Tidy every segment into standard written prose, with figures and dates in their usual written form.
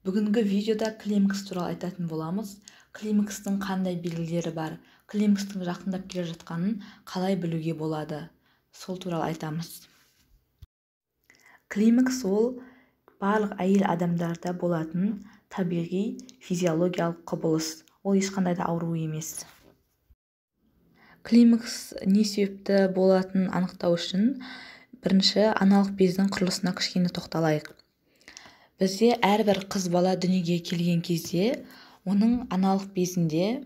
Бүгінгі видеода климакс туралы айтатын боламыз. Климакстың қандай белгілері бар, климакстың жақындап келе жатқанын қалай білуге болады, сол туралы айтамыз. Климакс ол барлық әйел адамдарда болатын табиғи физиологиялық құбылыс. Ол ешқандай да ауру емес. Климакс не себепті болатынын анықтау үшін бірінші аналық бездің құрылысына кішкене тоқталайық. Бізде әрбір қыз бала дүниеге келген кезде оның аналық безінде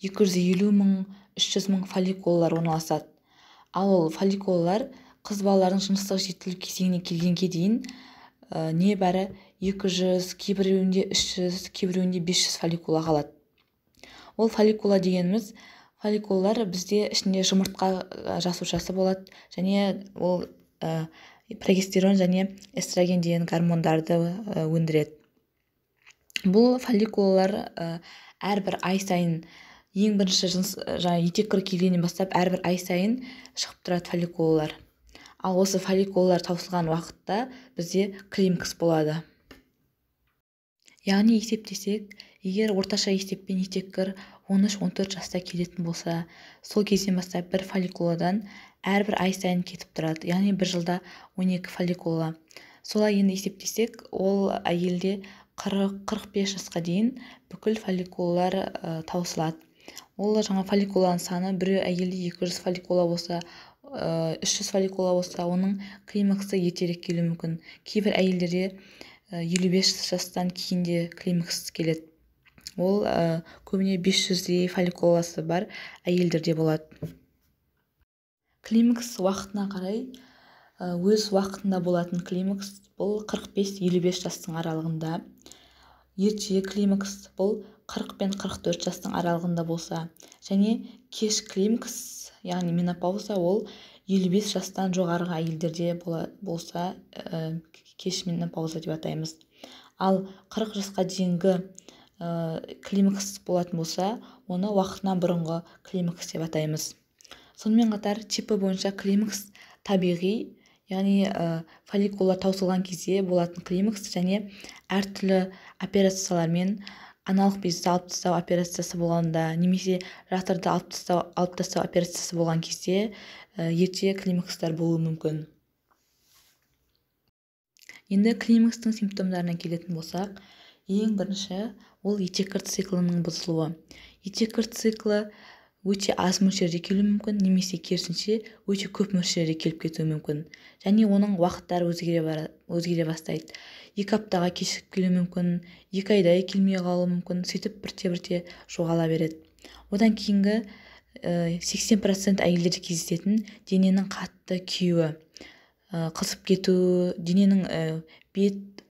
250 мың, 300 мың фолликулалар орналасады. Ал ол фолликулалар қыз балалардың жыныстық жетілу кезеңіне келгенге дейін небәрі 200, кейбіреуінде 300, кейбіреуінде 500 фолликула қалады. Ол фолликула дегеніміз, фолликулалар бізде ішінде жұмыртқа жасушасы болады, және ол прогестерон және эстроген деген гормондарды өндіреді. Бұл фолликулалар әрбір ай сайын, ең бірінші етеккір келгеннен бастап әрбір ай сайын шығып тұрады фолликулалар. Ал осы фолликулалар таусылған уақытта бізде климакс болады. Яғни есептесек, егер орташа есеппен етеккір 13-14 жаста келетін болса, сол кезден бастап бір фолликуладан әрбір ай сайын кетіп тұрады. Яғни бір жылда 12 фолликула. Солай енді есептесек, ол әйелде 40-45 жасқа дейін бүкіл фолликулалар таусылады. Ол жаңа фолликуланың саны, біреу әйелде 200 фолликула болса, 300 фолликула болса, оның климаксы ертерек келуі мүмкін. Кейбір әйелдерде 55 жастан кейін де климакс келеді. Ол көбіне 500 фолликуласы бар әйелдерде болады. Климакс уақытына қарай, өз уақытында болатын климакс бұл 45-55 жастың аралығында. Ерте климакс бұл 40 пен 44 жастың аралығында болса, және кеш климакс, яғни менопауза, ол 55 жастан жоғарғы әйелдерде болса, кеш менопауза деп атаймыз. Ал 40 жасқа дейінгі климакс болатын болса, оны уақытынан бұрынғы климакс деп атаймыз. Сонымен қатар типі бойынша климакс табиғи, яғни фолликула таусылған кезде болатын климакс, және әртүрлі операциялармен, аналық безді алып тастау операциясы болғанда, немесе жатырды алып тастау операциясы болған кезде ерте климакстар болуы мүмкін. Енді климакстың симптомдарына келетін болсақ, ең бірінші ол етеккір циклінің бұзылуы. Етеккір циклі өте аз мөлшерде келуі мүмкін, немесе керісінше өте көп мөлшерде келіп кетуі мүмкін. Және оның уақыттары өзгере бастайды. 2 аптаға кешігіп келуі мүмкін, 2 айдай келмей қалуы мүмкін, сөйтіп бірте-бірте жоғала береді. Одан кейінгі 80% әйелдерде кездесетін дененің қатты күйуі, қызып кету, дененің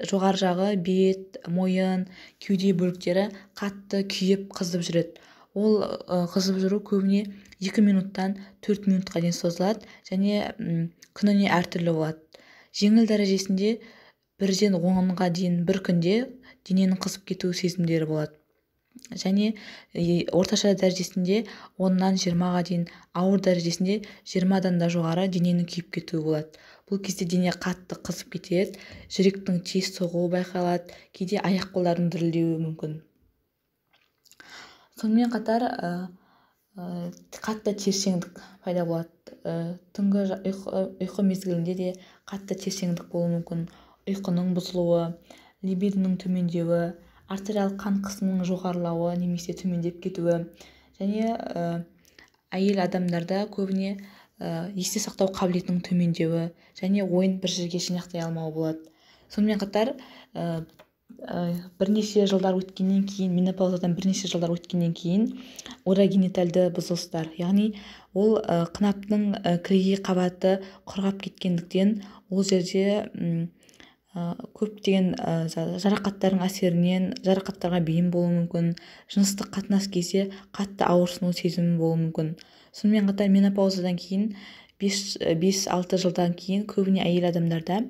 жоғары жағы, бет, мойын, кеуде бөліктері қатты күйіп қызып жүреді. Ол қызып жүру көбіне 2 минуттан 4 минутқа дейін созылады, және күніне әртүрлі болады. Жеңіл дәрежесінде 1-ден 10-ға дейін бір күнде дененің қызып кету сезімдері болады. Және орташа дәрежесінде 10-нан 20-ға дейін, ауыр дәрежесінде 20-дан да жоғары дененің күйіп кетуі болады. Бұл кезде дене қатты қызып кетеді, жүректің тез соғуы байқалады, кейде аяқ-қолдардың дірілдеуі мүмкін. Сонымен қатар қатты тершеңдік пайда болады. Түнгі ұйқы мезгілінде де қатты тершеңдік болуы мүмкін. Ұйқының бұзылуы, либидоның төмендеуі, артериялық қан қысымының жоғарылауы немесе төмендеп кетуі, және әйел адамдарда көбіне есте сақтау қабілетінің төмендеуі, және ойын бір жерге жинақтай алмауы болады. Сонымен қатар бірнеше жылдар өткеннен кейін, менопаузадан бірнеше жылдар өткеннен кейін урогенитальды бұзылыстар, яғни ол қынаптың кірегей қабаты құрғап кеткендіктен, ол жерде көптеген жарақаттардың әсерінен жарақаттарға бейім болуы мүмкін, жыныстық қатынас кезде қатты ауырсыну сезімі болуы мүмкін. Сонымен қатар менопаузадан кейін 5-6 жылдан кейін көбіне әйел адамдарда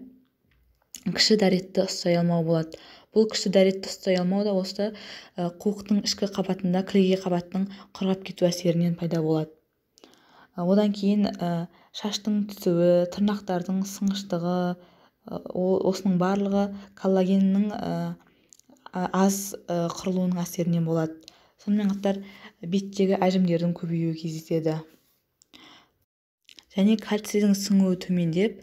кіші дәретті ұстай алмау болады. Бұл кіші дәретті ұстай алмау да осы қуықтың ішкі қабатында, кірегей қабаттың құрғап кету әсерінен пайда болады. Одан кейін шаштың түсуі, тырнақтардың сынғыштығы, осының барлығы коллагеннің аз қырылуының әсерінен болады. Сонымен қатар беттегі әжімдердің көбеюі кездеседі. Және кальцийдің сіңуі төмендеп,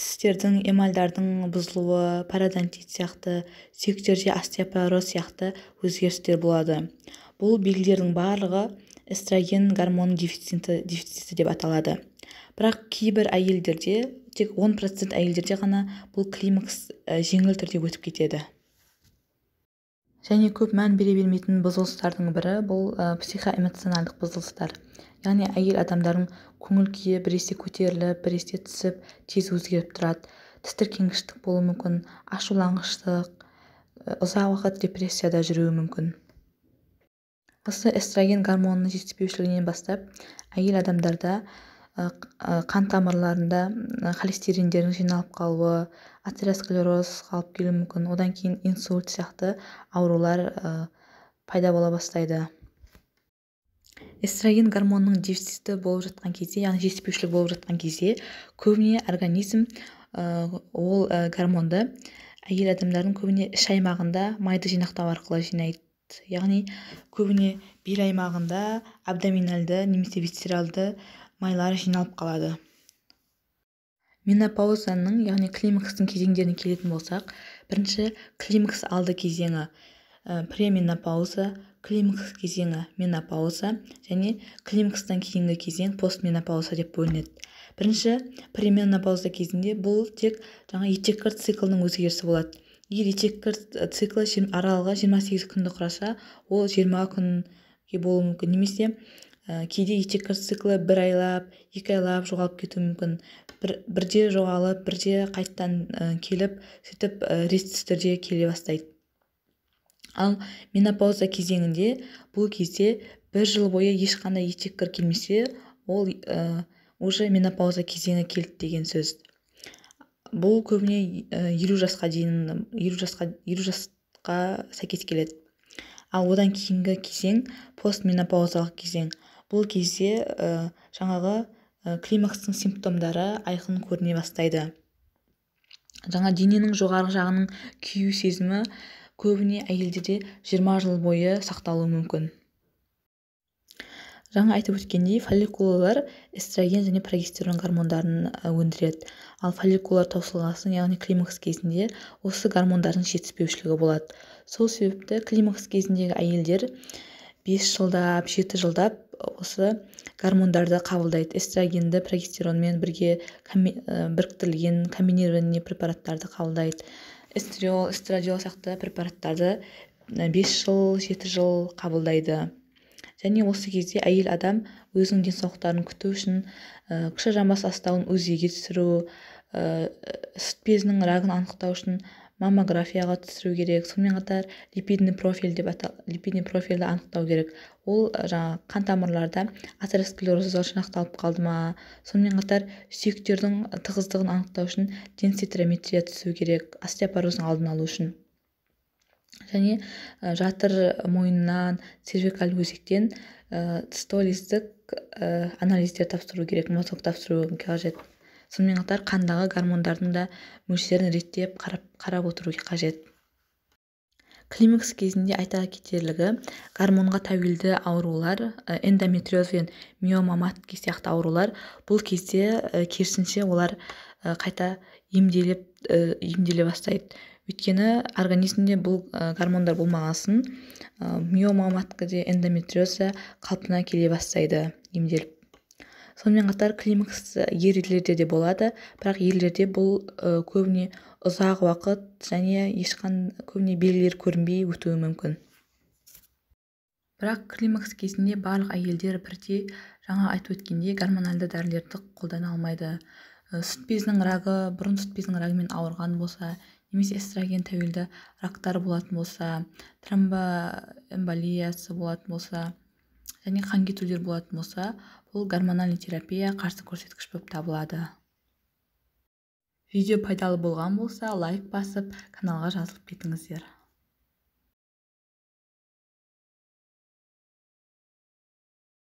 тістердің эмальдардың бұзылуы, пародонтит сияқты, сүйектерде остеопороз сияқты өзгерістер болады. Бұл белгілердің барлығы эстроген гормоны дефициті деп аталады. Бірақ кейбір әйелдерде, тек 10% әйелдерде ғана бұл климакс жеңіл түрде өтіп кетеді. Және көп мән бере бермейтін бұзылыстардың бірі бұл психоэмоционалдық бұзылыстар. Яғни әйел адамдардың көңіл күйі біресе көтеріліп, біресе түсіп, тез өзгеріп тұрады. Тітіркенгіштік болуы мүмкін, ашуланғыштық, ұзақ уақыт депрессияда жүруі мүмкін. Осы эстроген гормонының жетіспеушілігінен бастап, әйел адамдарда қан тамырларында холестериндердің жиналып қалуы, атеросклероз қалып келуі мүмкін. Одан кейін инсульт сияқты аурулар пайда бола бастайды. Эстроген гормонының дефициті болып жатқан кезде, яғни жетіспеушілік болып жатқан кезде, көбіне организм ол гормонды әйел адамдардың көбіне іш аймағында майды жинақтау арқылы жинайды. Яғни көбіне бел аймағында абдоминальды немесе висцералды майлар жиналып қалады. Менопаузаның, яғни климакстың кезеңдеріне келетін болсақ, бірінші климакс алды кезеңі пременопауза, климакс кезеңі менопауза және климакстан кейінгі кезең постменопауза деп бөлінеді. Бірінші пременопауза кезінде бұл тек етеккір циклының өзгерісі болады. Егер етеккір циклы аралығы 28 күнді құраса, ол 20 күнге болуы мүмкін. Немесе кейде етеккір циклы 1 айлап, 2 айлап жоғалып кетуі мүмкін. Бірде жоғалып, бірде қайттан келіп, сөйтіп реттісіз түрде келе бастайды. Ал менопауза кезеңінде бұл кезде 1 жыл бойы ешқандай етеккір келмесе, ол уже менопауза кезеңі келді деген сөз. Бұл көбіне 50 жасқа сәйкес келеді. Ал одан кейінгі кезең постменопаузалық кезең. Бұл кезде жаңағы климакстың симптомдары айқын көріне бастайды. Дененің жоғарғы жағының күйу сезімі көбіне әйелдерде 20 жыл бойы сақталуы мүмкін. Жаңа айтып өткендей, фолликулалар эстроген және прогестерон гормондарын өндіреді. Ал фолликулалар таусылғасын, яғни климакс кезінде осы гормондардың жетіспеушілігі болады. Сол себепті климакс кезіндегі әйелдер 5 жылдап, 7 жылдап осы гормондарды қабылдайды. Эстрогенді прогестеронмен бірге біріктірілген комбинированный препараттарды қабылдайды. Эстрадиол сияқты препараттарды 5 жыл, 7 жыл қабылдайды. Және осы кезде әйел адам өзінің денсаулықтарын күту үшін кіші жамбас астауын УЗИ-ге түсіру, сүт безінің рагын анықтау үшін маммографияға түсіру керек. Сонымен қатар липидный профильді анықтау керек. Ол қан тамырларда атеросклерозға жинақталып қалды ма. Сонымен қатар сүйектердің тығыздығын анықтау үшін денситрометрия түсіру керек, остеопороздың алдын алу үшін. Және жатыр мойнынан, цервикаль өзектен цитолиздік анализдер тапсыру керек, мазок тапсыру қажет. Сонымен қатар қандағы гормондардың да мөлшерін реттеп қарап отыру қажет. Климакс кезінде айта кетерлігі, гормонға тәуелді аурулар, эндометриоз бен миомаматки сияқты аурулар, бұл кезде керісінше олар қайта емделе бастайды. Өйткені организмде бұл гормондар болмағасын, миомаматкіде эндометриозда қалпына келе бастайды емделіп. Сонымен қатар климакс ерлерде де болады, бірақ ерлерде бұл көбіне ұзақ уақыт және көбіне белгілер көрінбей өтуі мүмкін. Бірақ климакс кезінде барлық әйелдер бірдей жаңа айтып өткендей гормоналды дәрілерді қолдана алмайды. Сүт безінің рагы, бұрын сүт безінің рагымен ауырған болса, немесе эстроген тәуелді рактар болатын болса, тромбоэмболиясы болатын болса, және қан кетулер болатын болса, бұл гормональный терапия қарсы көрсеткіш болып табылады. Видео пайдалы болған болса, лайк басып, каналға жазылып кетіңіздер.